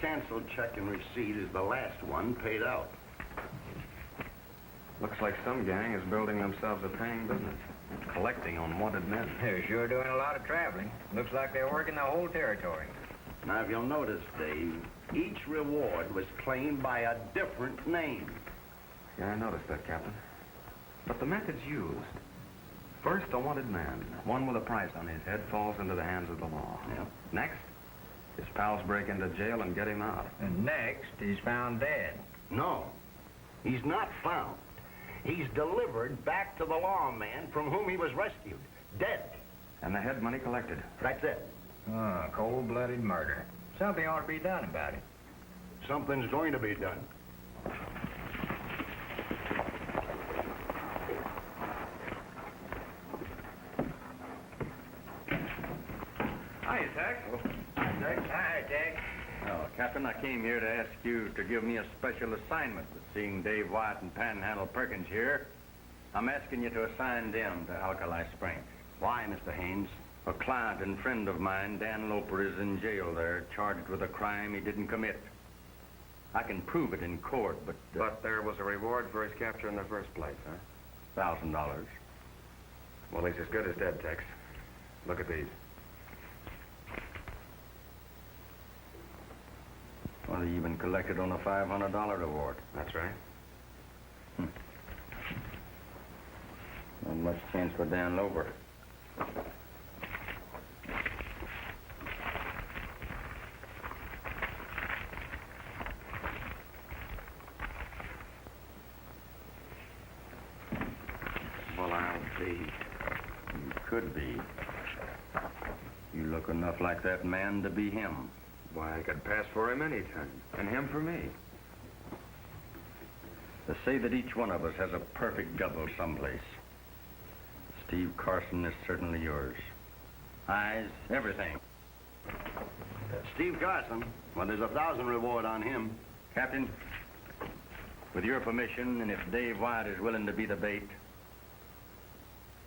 canceled check and receipt is the last one paid out. Looks like some gang is building themselves a paying business, collecting on wanted men. They're sure doing a lot of traveling. Looks like they're working the whole territory. Now, if you'll notice, Dave, each reward was claimed by a different name. Yeah, I noticed that, Captain. But the methods used. First, a wanted man, one with a price on his head, falls into the hands of the law. Yep. Next, his pals break into jail and get him out. And next, he's found dead. No, he's not found. He's delivered back to the lawman from whom he was rescued, dead. And the head money collected. That's it. Ah, cold-blooded murder. Something ought to be done about it. Something's going to be done. Hi, Tex. Hi, Tex. Hi, Tex. Oh, Captain, I came here to ask you to give me a special assignment. Seeing Dave White and Panhandle Perkins here, I'm asking you to assign them to Alkali Springs. Why, Mr. Haynes? A client and friend of mine, Dan Loper, is in jail there, charged with a crime he didn't commit. I can prove it in court, but... But there was a reward for his capture in the first place, huh? $1,000. Well, he's as good as dead, Tex. Look at these. Well, he even collected on a $500 reward. That's right. Not much chance for Dan Loper. Well, I'll see. You could be. You look enough like that man to be him. Why, I could pass for him any time, and him for me. They say that each one of us has a perfect double someplace. Steve Carson is certainly yours. Eyes, everything. Steve Carson, well, there's $1,000 reward on him. Captain, with your permission, and if Dave White is willing to be the bait,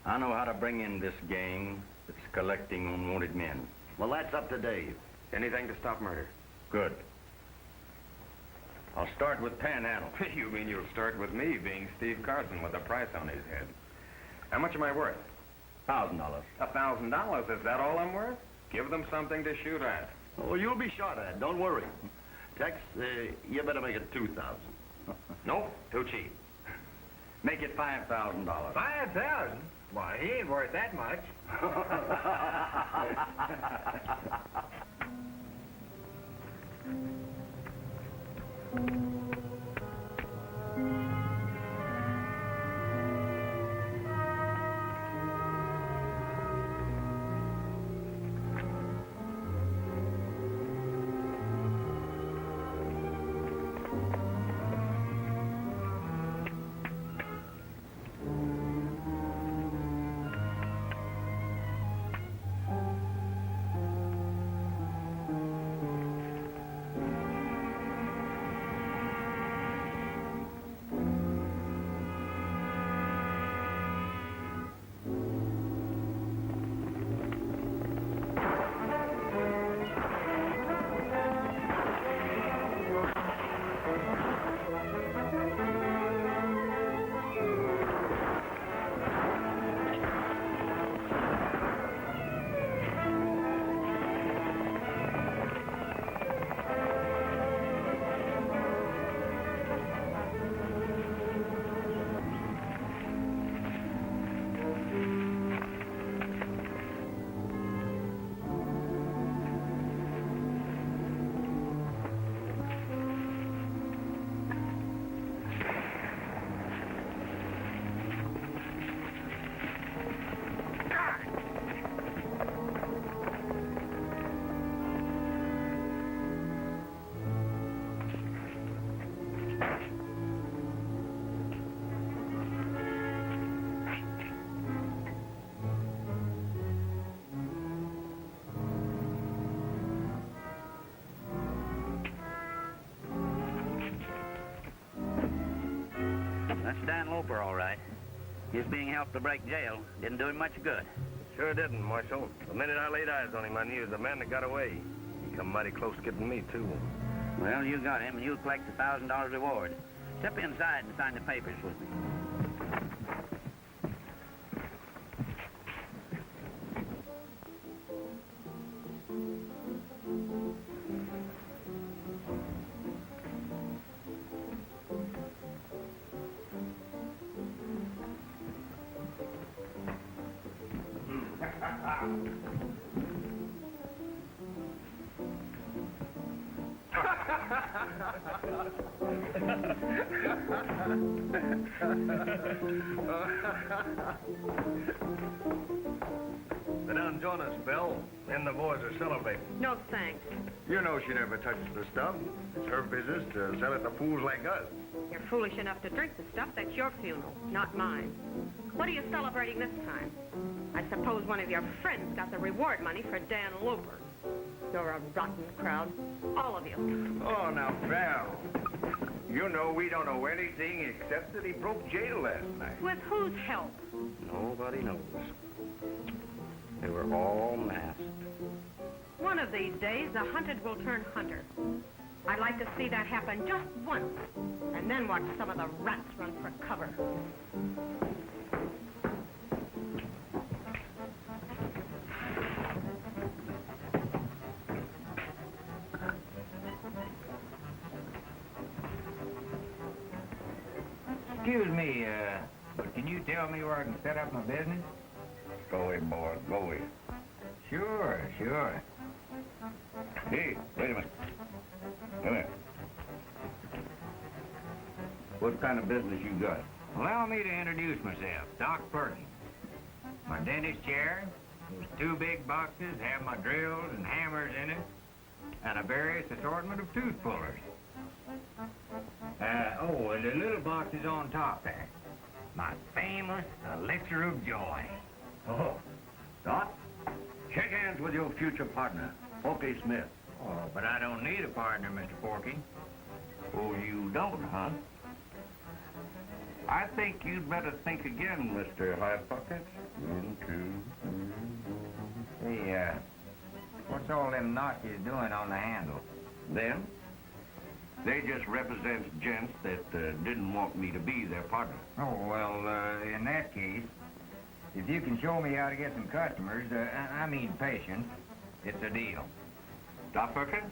I know how to bring in this gang that's collecting unwanted men. Well, that's up to Dave. Anything to stop murder. Good. I'll start with Panhandle. You mean you'll start with me being Steve Carson with a price on his head? How much am I worth? $1,000. $1,000? Is that all I'm worth? Give them something to shoot at. Oh, you'll be shot at. Don't worry. Tex, you better make it $2,000. Nope, too cheap. Make it $5,000. 5,000? Why, he ain't worth that much. That's Dan Loper, all right. His being helped to break jail didn't do him much good. Sure didn't, Marshal. The minute I laid eyes on him, I knew he was the man that got away. He come mighty close getting me, too. Well, you got him, and you'll collect the $1,000 reward. Step inside and sign the papers with me. They done join us, Bill. Then the boys are celebrating. No, thanks. You know she never touches the stuff. It's her business to sell it to fools like us. You're foolish enough to drink the stuff. That's your funeral, not mine. What are you celebrating this time? I suppose one of your friends got the reward money for Dan Loper. You're a rotten crowd, all of you. Oh, now, Val. You know we don't know anything except that he broke jail last night. With whose help? Nobody knows. They were all masked. One of these days, the hunted will turn hunter. I'd like to see that happen just once, and then watch some of the rats run for cover. Excuse me, but can you tell me where I can set up my business? Go away, boy. Go away. Sure. Hey, wait a minute. Come here. What kind of business you got? Allow me to introduce myself, Doc Perkins. My dentist chair, those 2 big boxes have my drills and hammers in it, and a various assortment of tooth pullers. And the little boxes on top there. My famous elixir of joy. Oh, Doc, shake hands with your future partner, Porky Smith. Oh, but I don't need a partner, Mr. Porky. Oh, you don't, huh? I think you'd better think again, Mr. Hot Pockets. 1, 2, 3. Hey, what's all them notches doing on the handle? Them? They just represent gents that didn't want me to be their partner. Oh, well, in that case, if you can show me how to get some customers, I mean patients, it's a deal. Doc Perkins,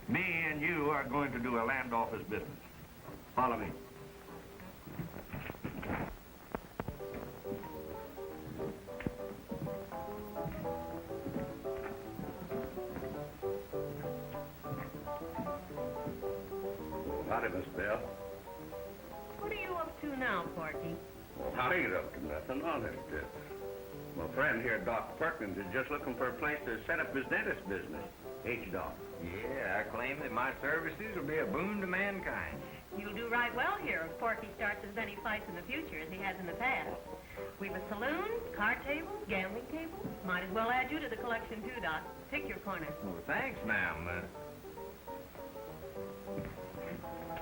me and you are going to do a land office business. Follow me. Howdy, Miss Bell. What are you up to now, Porky? I ain't up to nothing, honest. My friend here, Doc Perkins, is just looking for a place to set up his dentist business. Ain't you, Doc? Yeah, I claim that my services will be a boon to mankind. You'll do right well here if Porky starts as many fights in the future as he has in the past. We've a saloon, card tables, gambling tables. Might as well add you to the collection, too, Doc. Pick your corner. Well, thanks, ma'am.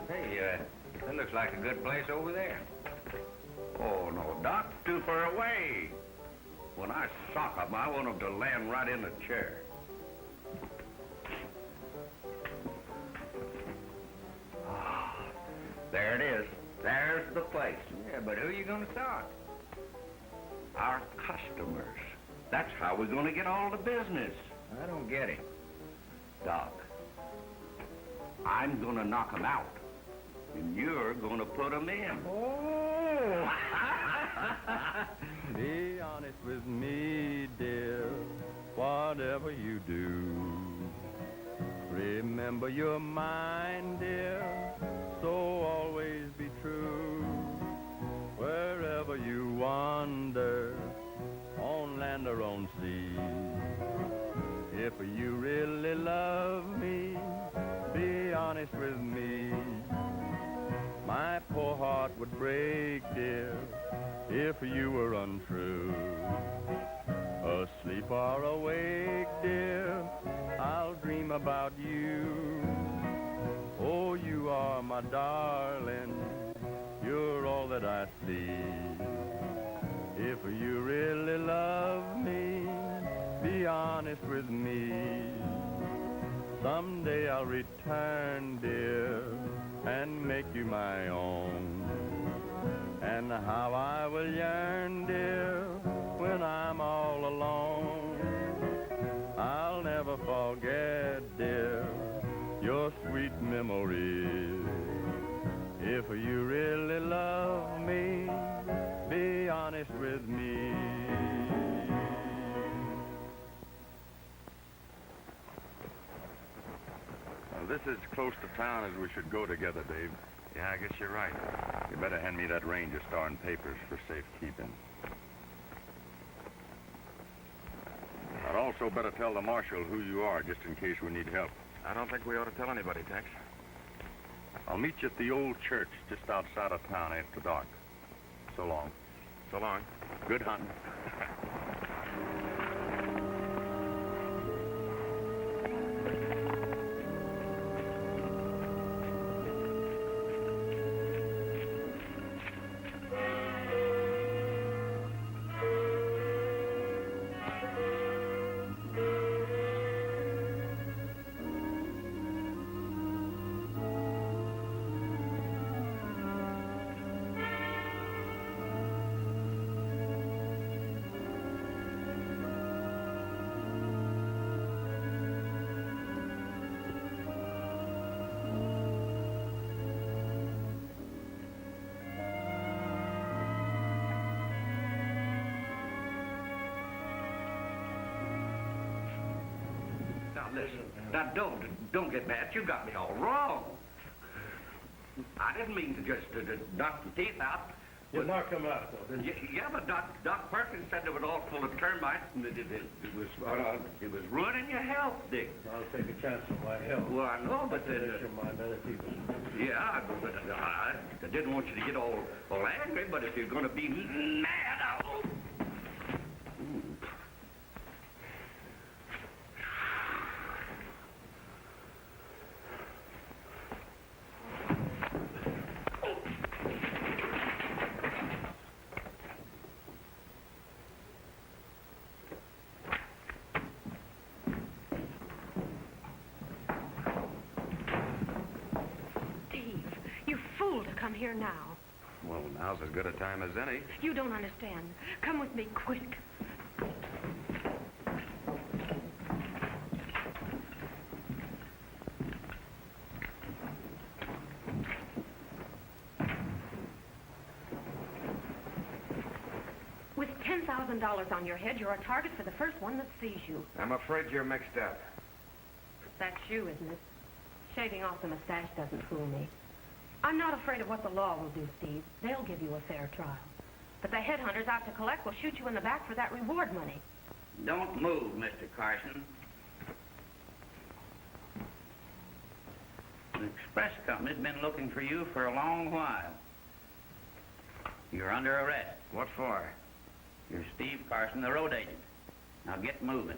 Hey, that looks like a good place over there. Oh, no, Doc, too far away. When I sock him, I want him to land right in the chair. Ah, there it is. There's the place. Yeah, but who are you going to sock? Our customers. That's how we're going to get all the business. I don't get it. Doc, I'm going to knock them out, and you're going to put them in. Oh! Be honest with me, dear, whatever you do. Remember you're mine, dear, so always be true. Wherever you wander, on land or on sea, if you really love me, be honest with me. My poor heart would break, dear, if you were untrue. Asleep or awake, dear, I'll dream about you. Oh, you are my darling, you're all that I see. If you really love me, be honest with me. Someday I'll return, dear, and make you my own. And how I will yearn, dear, when I'm all alone. I'll never forget, dear, your sweet memories. If you really love me, be honest with me. This is close to town as we should go together, Dave. Yeah, I guess you're right. You better hand me that Ranger Star and papers for safekeeping. I'd also better tell the marshal who you are, just in case we need help. I don't think we ought to tell anybody, Tex. I'll meet you at the old church just outside of town after dark. So long. So long. Good hunting. Now, listen. Now, don't get mad. You got me all wrong. I didn't mean to just knock your teeth out. You knocked them out, though, didn't you? Yeah, but Doc Perkins said it was all full of termites, and it was ruining your health, Dick. I'll take a chance on my health. Well, I know, but Condition my many people. yeah, I didn't want you to get all angry, but if you're going to be mad, I'll... Come here now. Well, now's as good a time as any. You don't understand. Come with me, quick. With $10,000 on your head, you're a target for the first one that sees you. I'm afraid you're mixed up. That's you, isn't it? Shaving off the mustache doesn't fool me. I'm not afraid of what the law will do, Steve. They'll give you a fair trial. But the headhunters out to collect will shoot you in the back for that reward money. Don't move, Mr. Carson. The express company's been looking for you for a long while. You're under arrest. What for? You're Steve Carson, the road agent. Now get moving.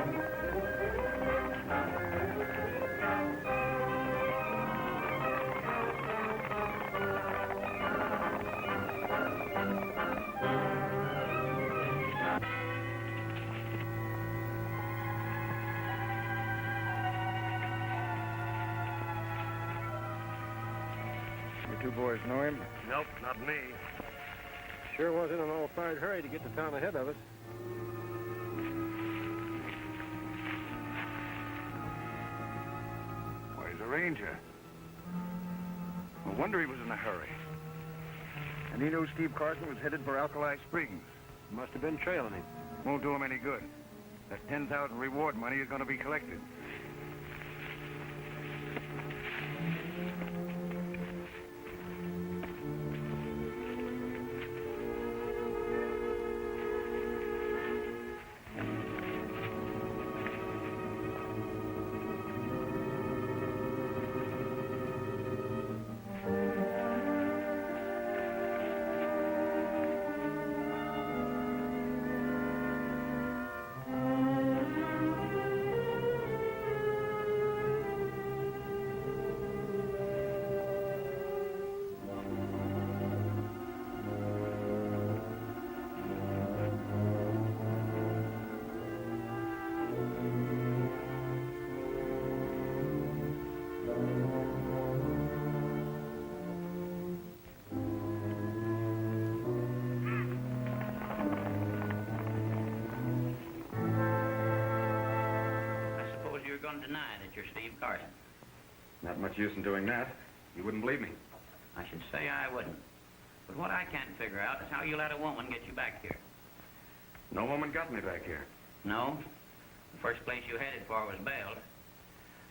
You two boys know him? Nope, not me. Sure was in an all-fired hurry to get to town ahead of us. Why, he's a ranger. No wonder he was in a hurry. And he knew Steve Carson was headed for Alkali Springs. Must have been trailing him. Won't do him any good. That 10,000 reward money is going to be collected. Going to deny that you're Steve Carson. Not much use in doing that. You wouldn't believe me. I should say I wouldn't. But what I can't figure out is how you let a woman get you back here. No woman got me back here. No? The first place you headed for was bailed.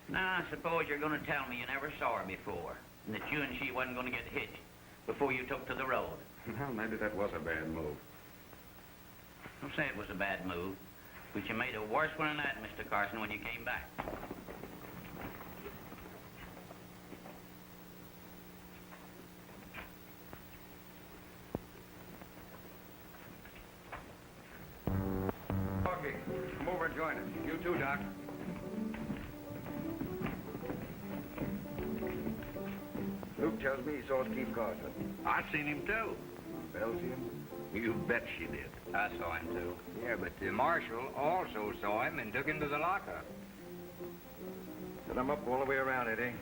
Now, I suppose you're going to tell me you never saw her before, and that you and she wasn't going to get hitched before you took to the road. Well, maybe that was a bad move. Don't say it was a bad move. But you made a worse one than that, Mr. Carson, when you came back. Okay, come over and join us. You too, Doc. Luke tells me he saw Steve Carson. I seen him, too. Belle see him? You bet she did. I saw him, too. Yeah, but the marshal also saw him and took him to the lockup. Set him up all the way around, Eddie.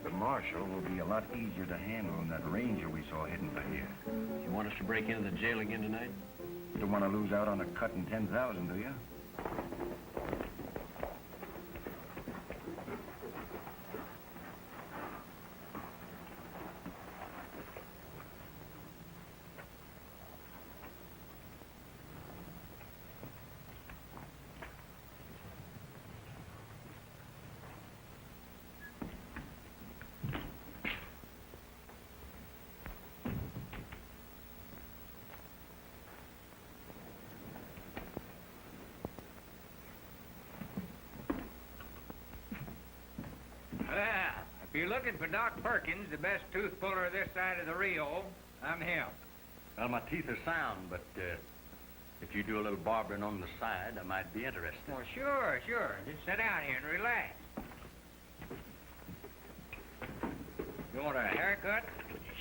The marshal will be a lot easier to handle than that ranger we saw heading for here. You want us to break into the jail again tonight? You don't want to lose out on a cut in 10,000, do you? Well, if you're looking for Doc Perkins, the best tooth puller this side of the Rio, I'm him. Well, my teeth are sound, but if you do a little barbering on the side, I might be interested. Well, sure. Just sit down here and relax. You want a haircut,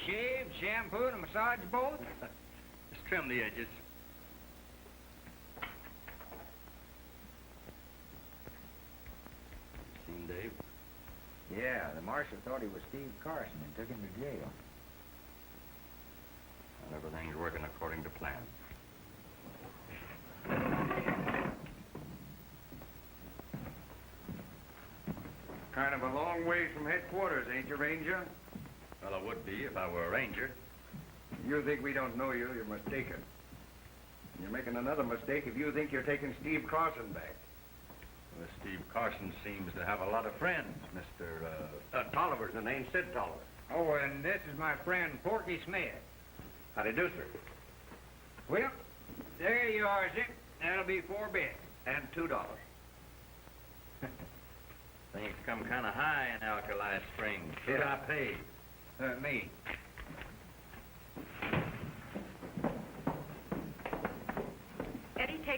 shave, shampoo, and a massage both? Just trim the edges. Seen Dave? Yeah, the marshal thought he was Steve Carson and took him to jail. Well, everything's working according to plan. Kind of a long ways from headquarters, ain't you, Ranger? Well, I would be if I were a ranger. You think we don't know you, you're mistaken. You're making another mistake if you think you're taking Steve Carson back. Well, Steve Carson seems to have a lot of friends, Mr. Tolliver's the name, Sid Tolliver. Oh, and this is my friend Porky Smith. How do you do, sir? Well, there you are, sir. That'll be 4 bits. And $2. Things come kind of high in Alkali Springs. Who'd I pay? Me.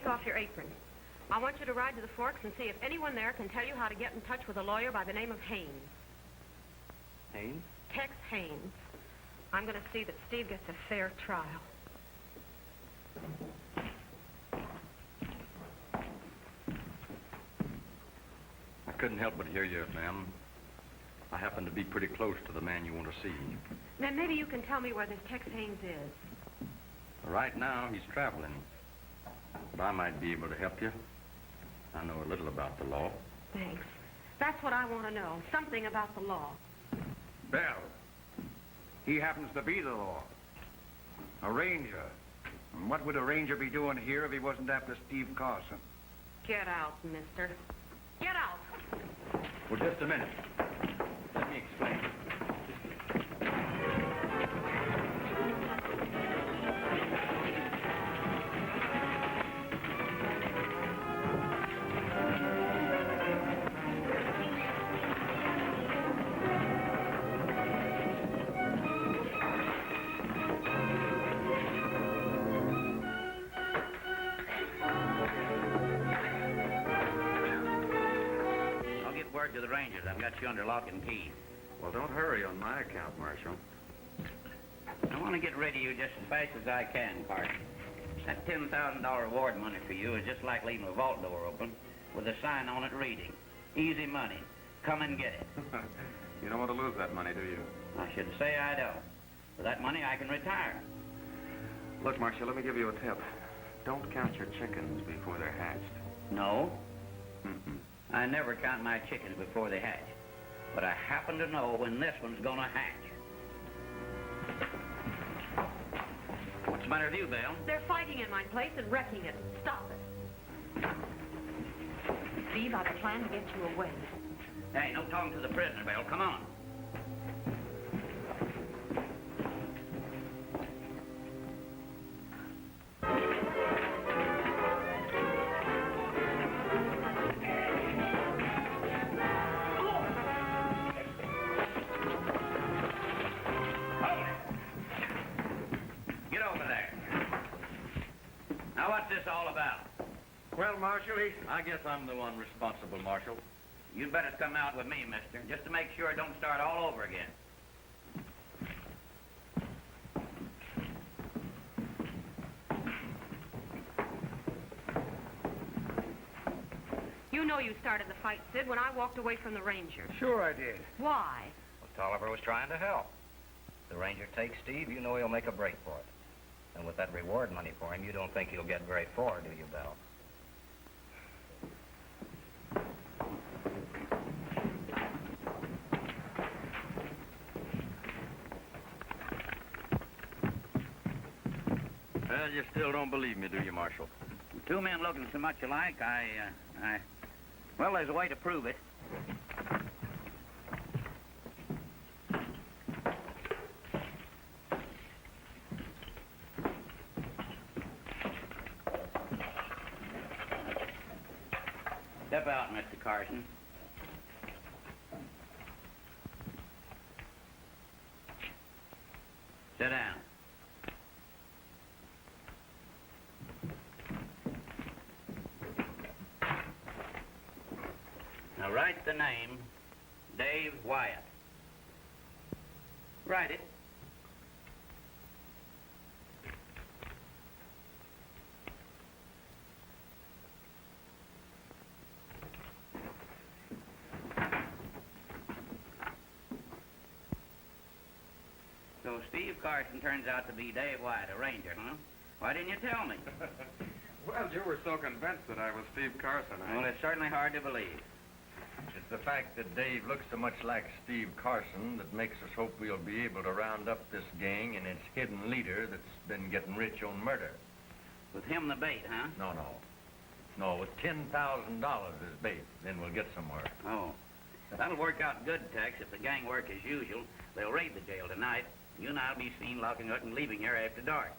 take off your apron. I want you to ride to the Forks and see if anyone there can tell you how to get in touch with a lawyer by the name of Haynes. Haynes? Tex Haynes. I'm going to see that Steve gets a fair trial. I couldn't help but hear you, ma'am. I happen to be pretty close to the man you want to see. Then maybe you can tell me where this Tex Haynes is. Right now, he's traveling. But I might be able to help you. I know a little about the law. Thanks. That's what I want to know. Something about the law. Bell. He happens to be the law. A ranger. And what would a ranger be doing here if he wasn't after Steve Carson? Get out, mister. Get out! Well, just a minute. Let me explain. To the Rangers. I've got you under lock and key. Well, don't hurry on my account, Marshal. I want to get rid of you just as fast as I can, Carson. That $10,000 reward money for you is just like leaving a vault door open with a sign on it reading, "Easy money. Come and get it." You don't want to lose that money, do you? I should say I don't. With that money, I can retire. Look, Marshal, let me give you a tip. Don't count your chickens before they're hatched. No, Mm-mm. I never count my chickens before they hatch. But I happen to know when this one's gonna hatch. What's the matter with you, Belle? They're fighting in my place and wrecking it. Stop it. Steve, I've a plan to get you away. Hey, no talking to the prisoner, Belle. Come on. Well, Marshal, I guess I'm the one responsible, Marshal. You'd better come out with me, mister, just to make sure it don't start all over again. You know you started the fight, Sid, when I walked away from the Rangers. Sure I did. Why? Well, Tolliver was trying to help. If the Ranger takes Steve, you know he'll make a break for it. And with that reward money for him, you don't think he'll get very far, do you, Belle? Well, you still don't believe me, do you, Marshal? Two men looking so much alike, well, there's a way to prove it. Step out, Mr. Carson. Sit down. Now write the name, Dave Wyatt. Write it. So Steve Carson turns out to be Dave Wyatt, a ranger, huh? Why didn't you tell me? Well, you were so convinced that I was Steve Carson. Well, it's certainly hard to believe. It's the fact that Dave looks so much like Steve Carson that makes us hope we'll be able to round up this gang and its hidden leader that's been getting rich on murder. With him the bait, huh? No, with $10,000 as bait, then we'll get somewhere. Oh. That'll work out good, Tex, if the gang work as usual. They'll raid the jail tonight. You and I'll be seen locking up and leaving here after dark.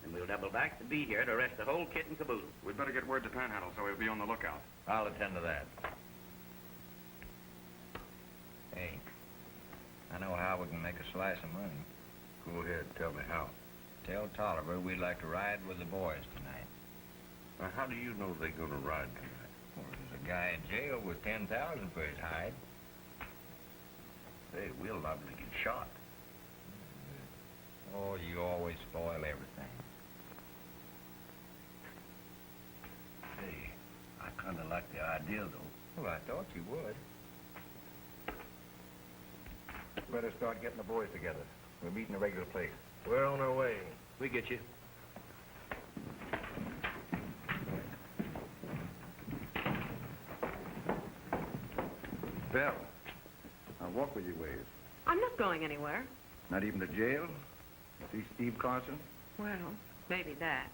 And we'll double back to be here to arrest the whole kit and caboodle. We'd better get word to Panhandle so we'll be on the lookout. I'll attend to that. Hey, I know how we can make a slice of money. Go ahead, tell me how. Tell Tolliver we'd like to ride with the boys tonight. Now, how do you know they're going to ride tonight? Well, there's a guy in jail with 10,000 for his hide. Hey, we'll liable to get shot. Oh, you always spoil everything. Hey, I kind of like the idea, though. Well, I thought you would. Better start getting the boys together. We'll meet in a regular place. We're on our way. We get you. Belle, I'll walk with you ways. I'm not going anywhere. Not even to jail? See Steve Carson? Well, maybe that.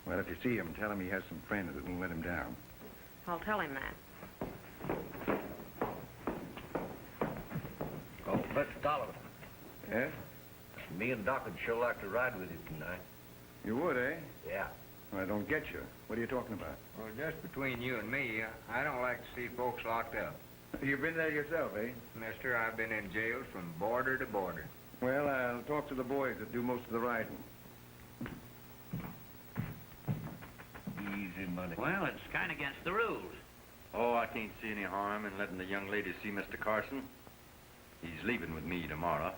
Well, if you see him, tell him he has some friends that won't let him down. I'll tell him that. Oh, Mr. Tolliver. Yeah? Me and Doc would sure like to ride with you tonight. You would, eh? Yeah. Well, I don't get you. What are you talking about? Well, just between you and me, I don't like to see folks locked up. You've been there yourself, eh? Mister, I've been in jail from border to border. Well, I'll talk to the boys that do most of the riding. Easy money. Well, it's kind of against the rules. Oh, I can't see any harm in letting the young lady see Mr. Carson. He's leaving with me tomorrow.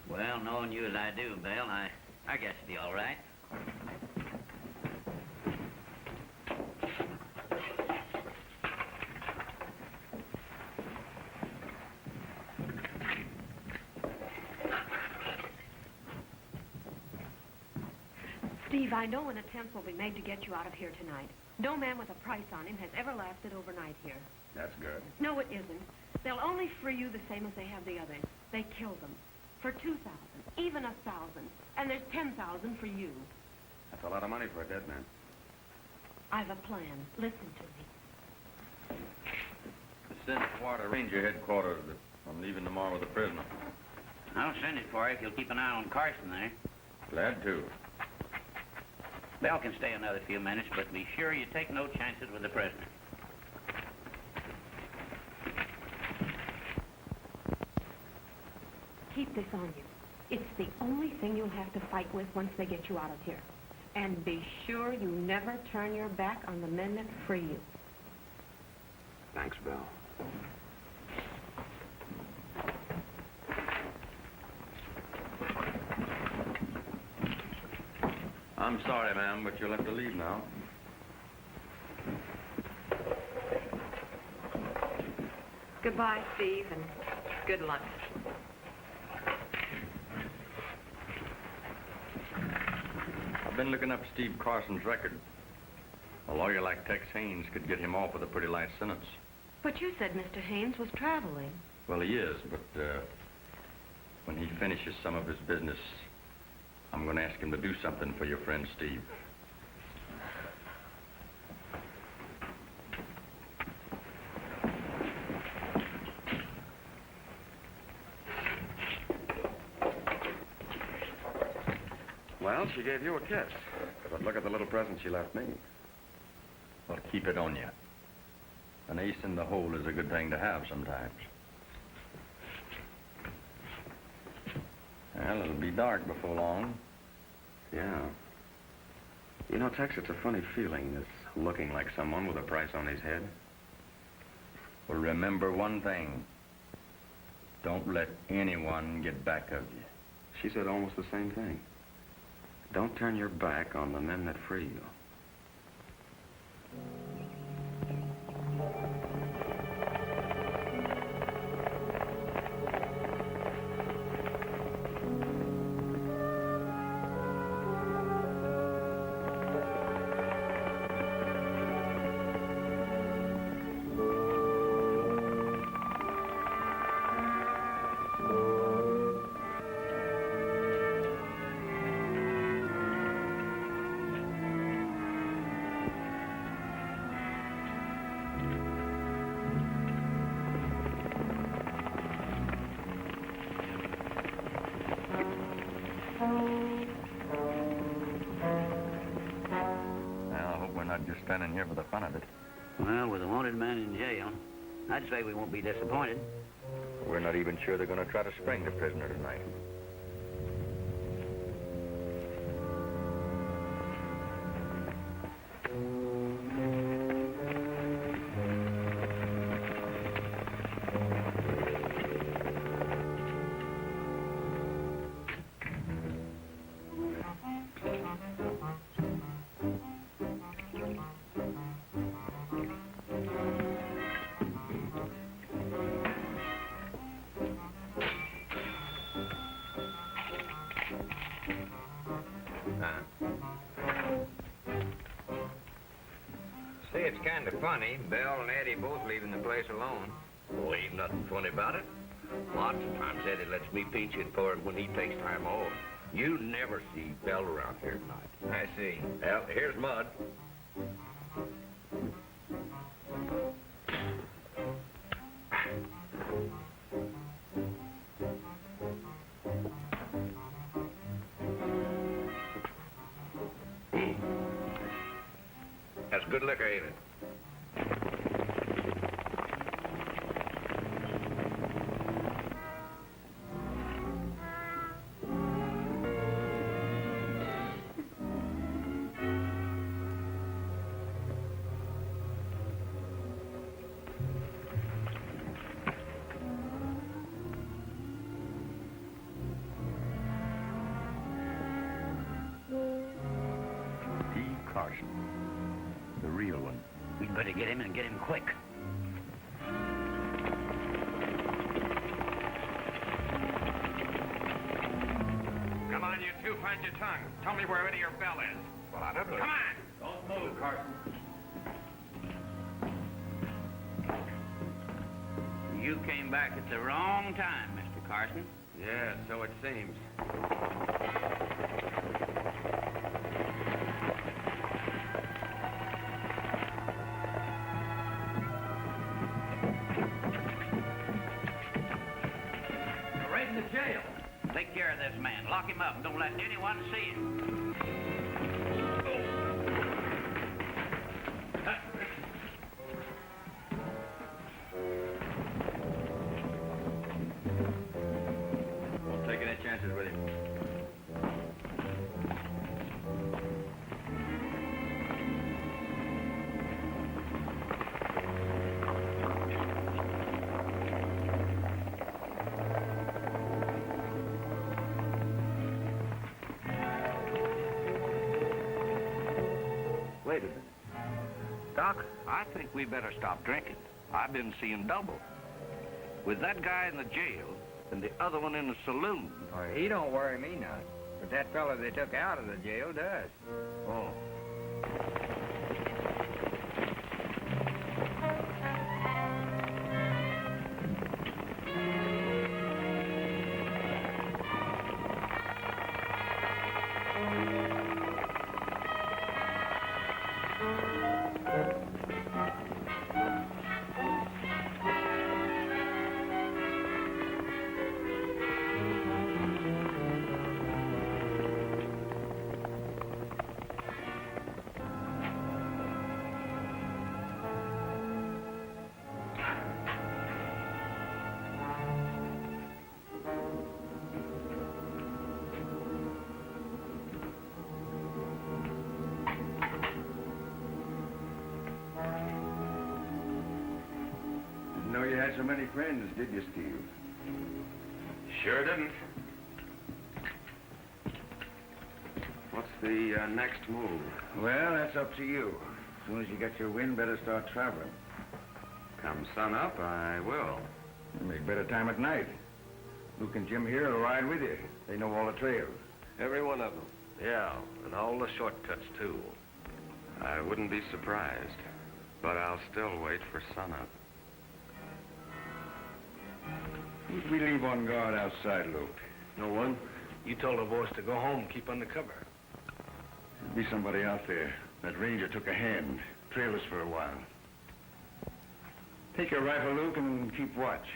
Well, knowing you as I do, Bill, I guess it'd be all right. Steve, I know an attempt will be made to get you out of here tonight. No man with a price on him has ever lasted overnight here. That's good. No, it isn't. They'll only free you the same as they have the others. They kill them. For 2,000, even 1,000. And there's 10,000 for you. That's a lot of money for a dead man. I've a plan. Listen to me. Send for the Ranger headquarters that I'm leaving tomorrow with a prisoner. I'll send it for you if you'll keep an eye on Carson there. Glad to. Bell can stay another few minutes, but be sure you take no chances with the prisoner. Keep this on you. It's the only thing you'll have to fight with once they get you out of here. And be sure you never turn your back on the men that free you. Thanks, Belle. I'm sorry, ma'am, but you'll have to leave now. Goodbye, Steve, and good luck. I've been looking up Steve Carson's record. A lawyer like Tex Haynes could get him off with a pretty light sentence. But you said Mr. Haynes was traveling. Well, he is, but when he finishes some of his business, I'm going to ask him to do something for your friend Steve. Well, she gave you a kiss. But look at the little present she left me. Well, keep it on you. An ace in the hole is a good thing to have sometimes. Well, it'll be dark before long. Yeah. You know, Tex, it's a funny feeling, this looking like someone with a price on his head. Well, remember one thing. Don't let anyone get back of you. She said almost the same thing. Don't turn your back on the men that free you. Just standing here for the fun of it. Well, with a wanted man in jail, I'd say we won't be disappointed. We're not even sure they're going to try to spring the prisoner tonight. kind of funny, Belle and Eddie both leaving the place alone. Well, ain't nothing funny about it. Lots of times Eddie lets me pinch it for him when he takes time off. You never see Belle around here tonight. I see. Well, here's Mud. That's good liquor, ain't it? Carson. The real one. We'd better get him and get him quick. Come on, you two, find your tongue. Tell me where Eddie or Belle is. Well, I don't know. Come on! Don't move, Carson. You came back at the wrong time, Mr. Carson. Yeah, so it seems. Jail. Take care of this man. Lock him up. Don't let anyone see him. Don't take any chances with him. Wait a minute. Doc, I think we better stop drinking. I've been seeing double. With that guy in the jail and the other one in the saloon. Well, he don't worry me none. But that fellow they took out of the jail does. Oh. Know you had so many friends, did you, Steve? Sure didn't. What's the next move? Well, that's up to you. As soon as you get your wind, better start traveling. Come sun up, I will. You make better time at night. Luke and Jim here will ride with you. They know all the trails. Every one of them. Yeah, and all the shortcuts, too. I wouldn't be surprised, but I'll still wait for sunup. Who'd we leave on guard outside, Luke? No one? You told the boys to go home, keep under cover. There'd be somebody out there. That ranger took a hand. Trail us for a while. Take your rifle, Luke, and keep watch.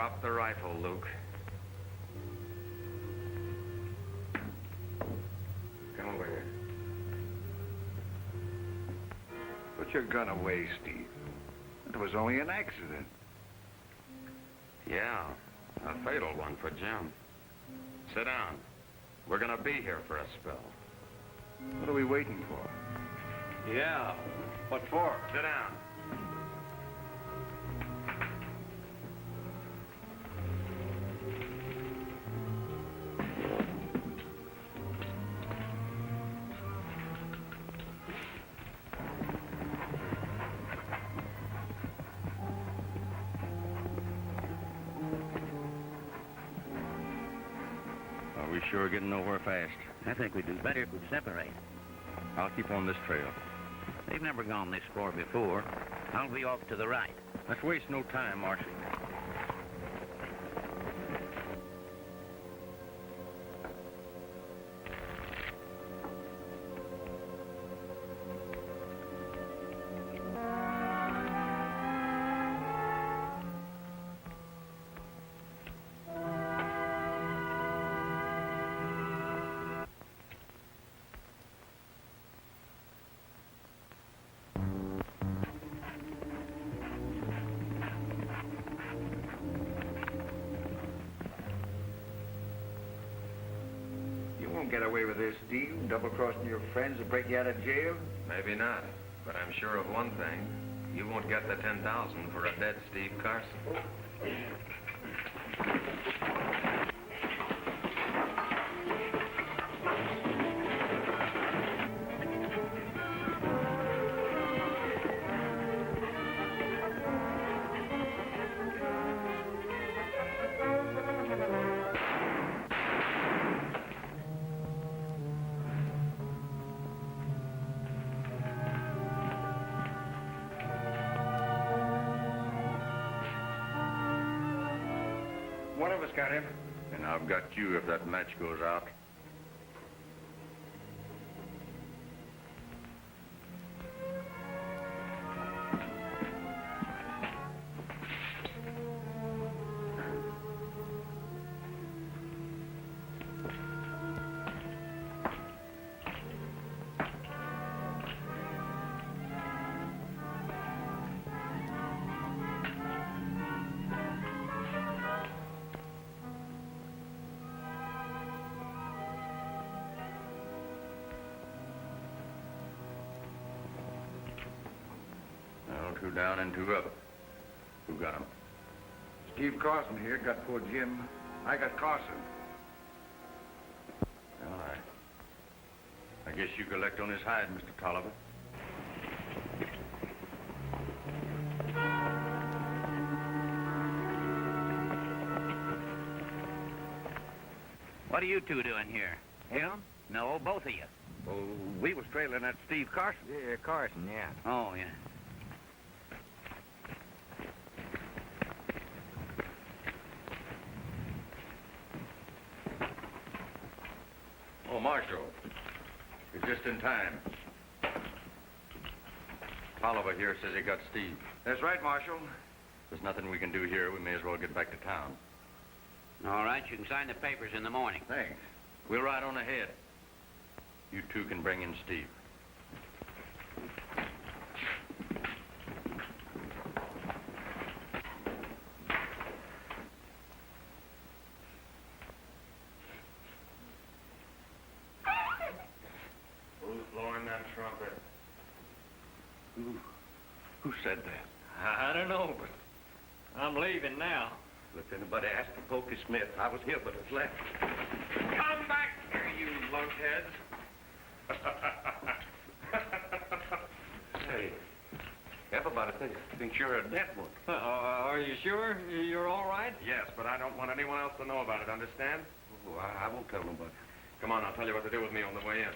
Drop the rifle, Luke. Come over here. Put your gun away, Steve. It was only an accident. Yeah, a fatal one for Jim. Sit down. We're gonna be here for a spell. What are we waiting for? Yeah, what for? Sit down. Are we sure getting nowhere fast? I think we'd do better if we'd separate. I'll keep on this trail. They've never gone this far before. I'll be off to the right. Let's waste no time, Marshal. You won't get away with this, Steve. Double-crossing your friends and break you out of jail. Maybe not, but I'm sure of one thing. You won't get the 10,000 for a dead Steve Carson. One of us got him. And I've got you if that match goes out. Well, 2 down and 2 up. Who got him? Steve Carson here got poor Jim. I got Carson. Well, I guess you collect on his hide, Mr. Tolliver. What are you two doing here? Him? No, both of you. Oh, we was trailing that Steve Carson. Yeah, Carson, yeah. Oh, yeah. Oh, Marshal. You're just in time. Tolliver here says he got Steve. That's right, Marshal. There's nothing we can do here. We may as well get back to town. All right, you can sign the papers in the morning. Thanks. We'll ride on ahead. You two can bring in Steve. Who's blowing that trumpet? Who said that? I don't know, but I'm leaving now. If anybody asked for Pokey Smith, I was here, but it's left. Come back here, you lunkheads. Hey, everybody thinks you're a dead one. Are you sure you're all right? Yes, but I don't want anyone else to know about it, understand? Oh, I won't tell nobody. Come on, I'll tell you what to do with me on the way in.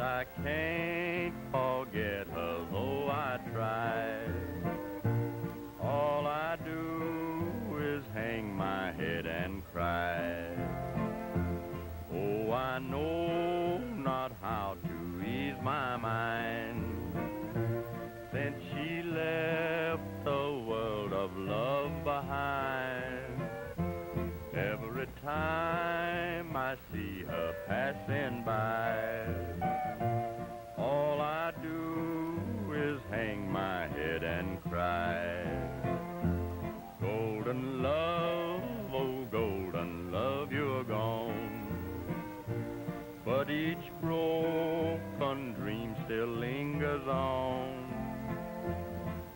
I can't forget her, though I try. All I do is hang my head and cry. Oh, I know not how to ease my mind since she left the world of love behind. Every time I see her passing by, all I do is hang my head and cry. Golden love, oh golden love, you're gone. But each broken dream still lingers on,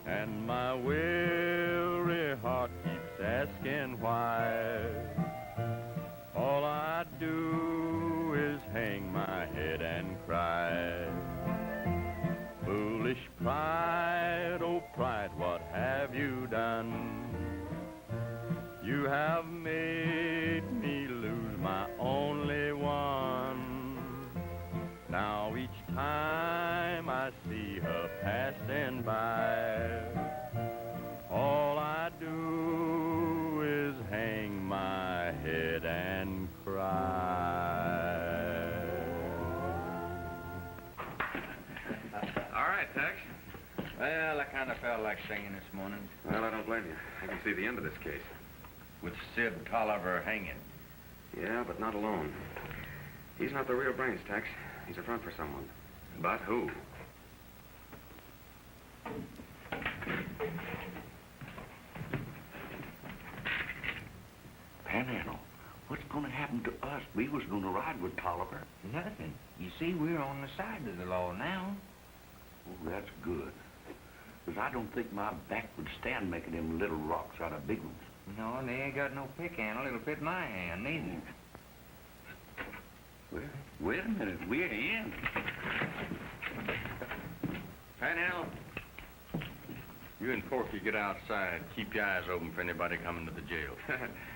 and my weary heart keeps asking why. All I do is hang my head and cry. Foolish pride, oh pride, what have you done? You have made me lose my only one. Now each time I see her passing by, all I do is hang my head and cry. All right, Tex. Well, I kind of felt like singing this morning. Well, I don't blame you. I can see the end of this case. With Sid Tolliver hanging. Yeah, but not alone. He's not the real brains, Tex. He's a front for someone. But who? Panhandle, what's going to happen to us? We was going to ride with Tolliver. Nothing. You see, we're on the side of the law now. Oh, that's good. Because I don't think my back would stand making them little rocks out of big ones. No, and they ain't got no pick handle. It'll fit my hand, neither. Well, wait a minute. We're in. Panhandle, you and Porky get outside. Keep your eyes open for anybody coming to the jail.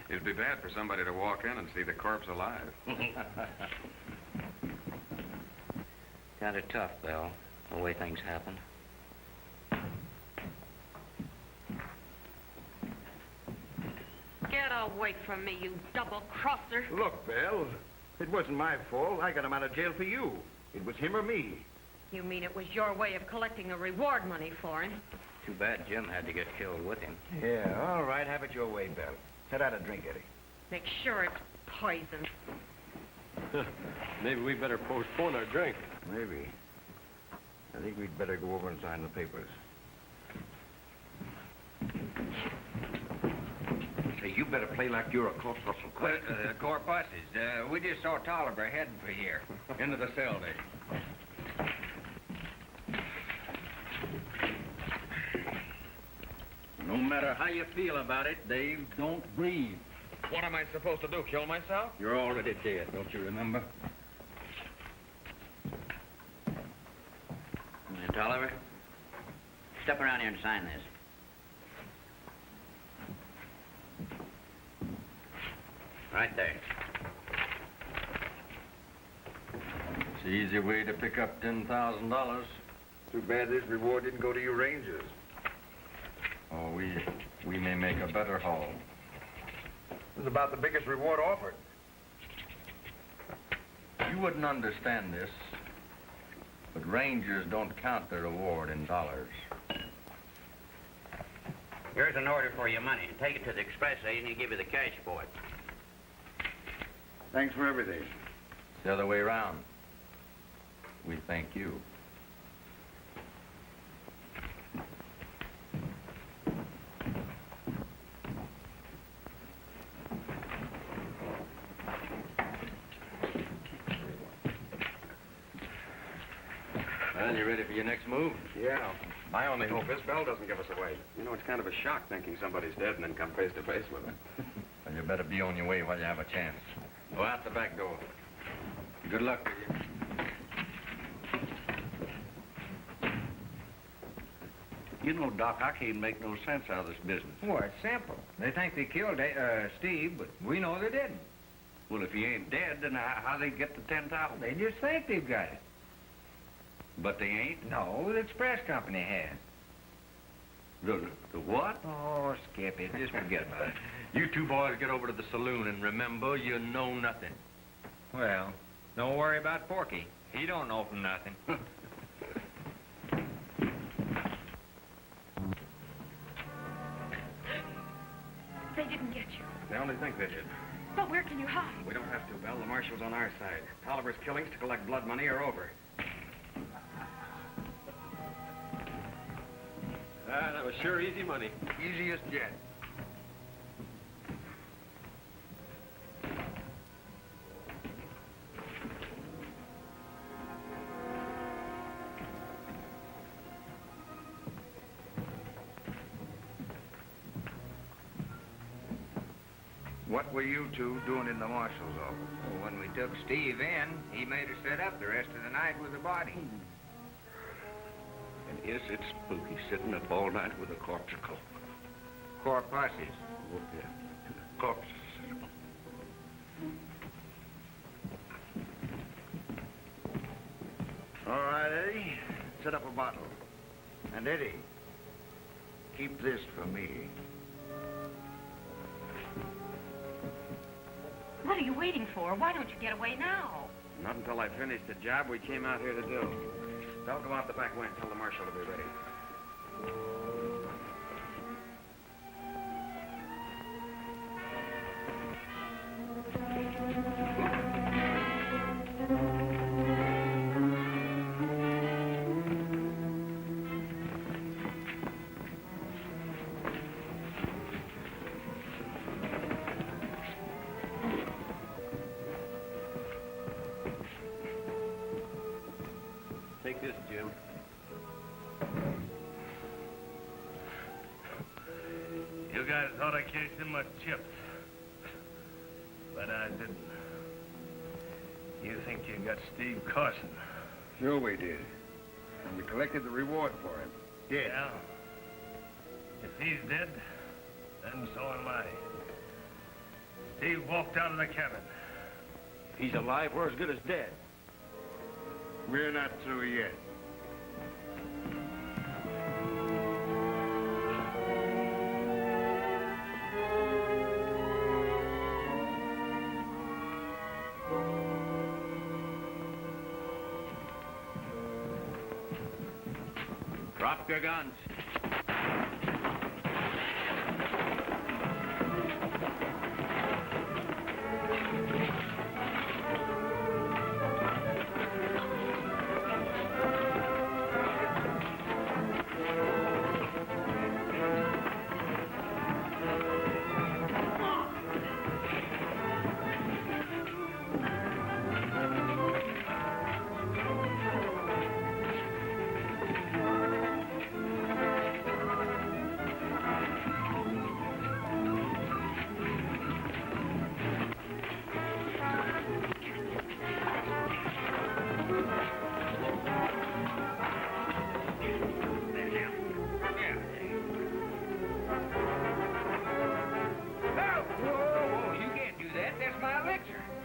It'd be bad for somebody to walk in and see the corpse alive. Kind of tough, Bill, the way things happen. Get away from me, you double-crosser. Look, Belle, it wasn't my fault. I got him out of jail for you. It was him or me. You mean it was your way of collecting the reward money for him? Too bad Jim had to get killed with him. Yeah, all right. Have it your way, Belle. Set out a drink, Eddie. Make sure it's poison. Maybe we better postpone our drink. Maybe. I think we'd better go over and sign the papers. Say, you better play like you're a corporal quick. Corpusses. We just saw Tolliver heading for here. Into the cell, Dave. No matter how you feel about it, Dave, don't breathe. What am I supposed to do, kill myself? You're already dead, don't you remember? Mr. Tolliver, step around here and sign this. Right there. It's an easy way to pick up $10,000. Too bad this reward didn't go to you Rangers. Oh, we may make a better haul. This is about the biggest reward offered. You wouldn't understand this, but Rangers don't count their reward in dollars. Here's an order for your money. Take it to the express agent and he'll give you the cash for it. Thanks for everything. It's the other way around. We thank you. Well, you ready for your next move? Yeah. My only hope is Belle doesn't give us away. You know, it's kind of a shock thinking somebody's dead and then come face to face with her. Well, you better be on your way while you have a chance. Go out the back door. Good luck with you. You know, Doc, I can't make no sense out of this business. Well, it's simple. They think they killed Steve, but we know they didn't. Well, if he ain't dead, then how they get the $10,000? They just think they've got it. But they ain't? No, the express company has. The what? Oh, skip it. Just forget about it. You two boys get over to the saloon and remember you know nothing. Well, don't worry about Porky. He don't know from nothing. They didn't get you. They only think they did. But where can you hide? We don't have to, Belle. The marshal's on our side. Tolliver's killings to collect blood money are over. That was sure easy money. Easiest yet. What were you two doing in the marshal's office? Well, when we took Steve in, he made us sit up the rest of the night with the body. And yes, it's spooky sitting up all night with a corpuscle. Corpusses. Oh, yeah. Corpses. All right, Eddie. Set up a bottle. And Eddie, keep this for me. What are you waiting for? Why don't you get away now? Not until I finish the job we came out here to do. Belle, go out the back way and tell the marshal to be ready. Take this, Jim. You guys thought I cased in my chips. But I didn't. You think you got Steve Carson? Sure we did. And we collected the reward for him. Dead. Yeah. If he's dead, then so am I. Steve walked out of the cabin. If he's alive, we're as good as dead. We're not through yet. Drop your guns.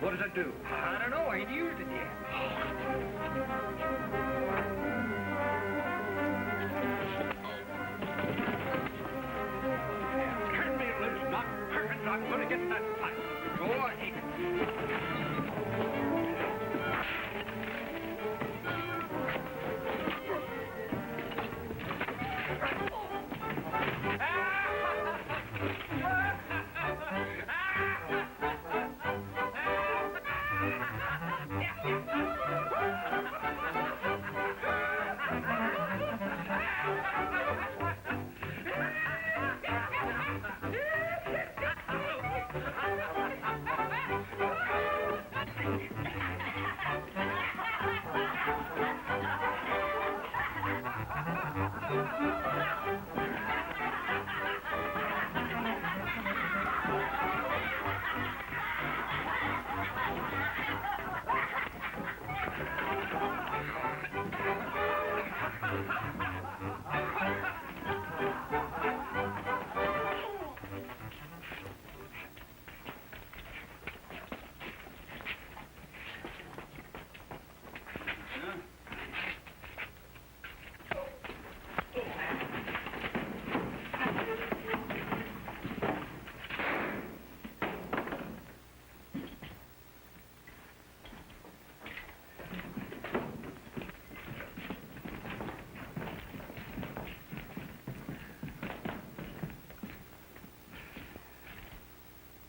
What does it do? I don't know. I ain't used it yet. Turn me loose, not perfect. I'm going to get that pipe. Go on,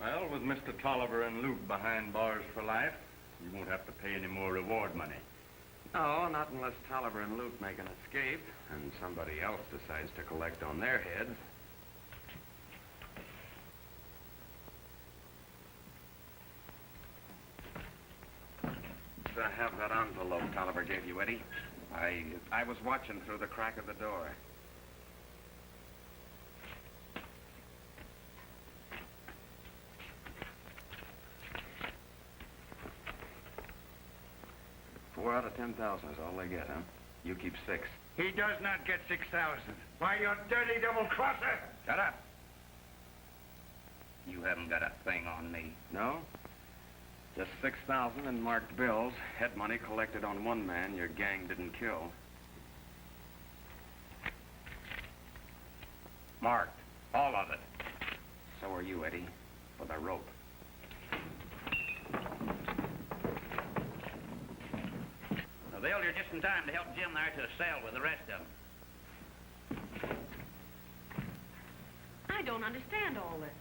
Well, with Mr. Tolliver and Luke behind bars for life, you won't have to pay any more reward money. No, not unless Tolliver and Luke make an escape and somebody else decides to collect on their heads. I have that envelope Tolliver gave you, Eddie. I was watching through the crack of the door. $4 out of 10,000 is all they get, huh? You keep 6. He does not get 6,000. Why, you dirty double-crosser! Shut up. You haven't got a thing on me. No? Just 6,000 in marked bills. Head money collected on one man your gang didn't kill. Marked. All of it. So are you, Eddie, with a rope. Well, Bill, you're just in time to help Jim there to a cell with the rest of them. I don't understand all this.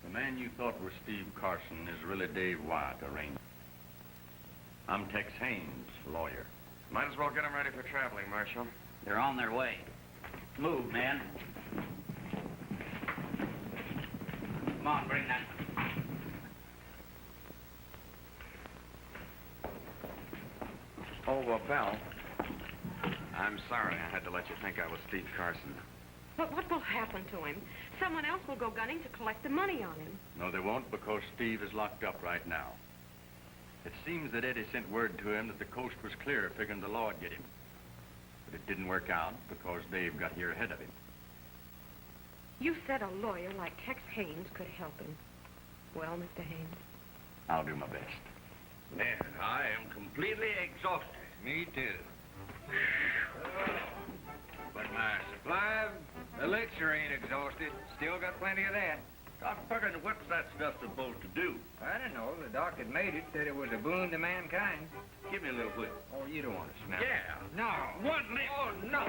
The man you thought was Steve Carson is really Dave Wyatt, a ranger. I'm Tex Haynes, lawyer. Might as well get them ready for traveling, Marshal. They're on their way. Move, men. Come on, bring that. Oh, well, Belle, I'm sorry I had to let you think I was Steve Carson. But what will happen to him? Someone else will go gunning to collect the money on him. No, they won't, because Steve is locked up right now. It seems that Eddie sent word to him that the coast was clear, figuring the law would get him. But it didn't work out because Dave got here ahead of him. You said a lawyer like Tex Haynes could help him. Well, Mr. Haynes? I'll do my best. Man, I am completely exhausted. Me too. But my supply of elixir ain't exhausted. Still got plenty of that. Doc Perkins, what's that stuff supposed to do? I don't know. The doc that made it said it was a boon to mankind. Give me a little whip. Oh, you don't want to smell it. Yeah. No. One lip. Oh, no.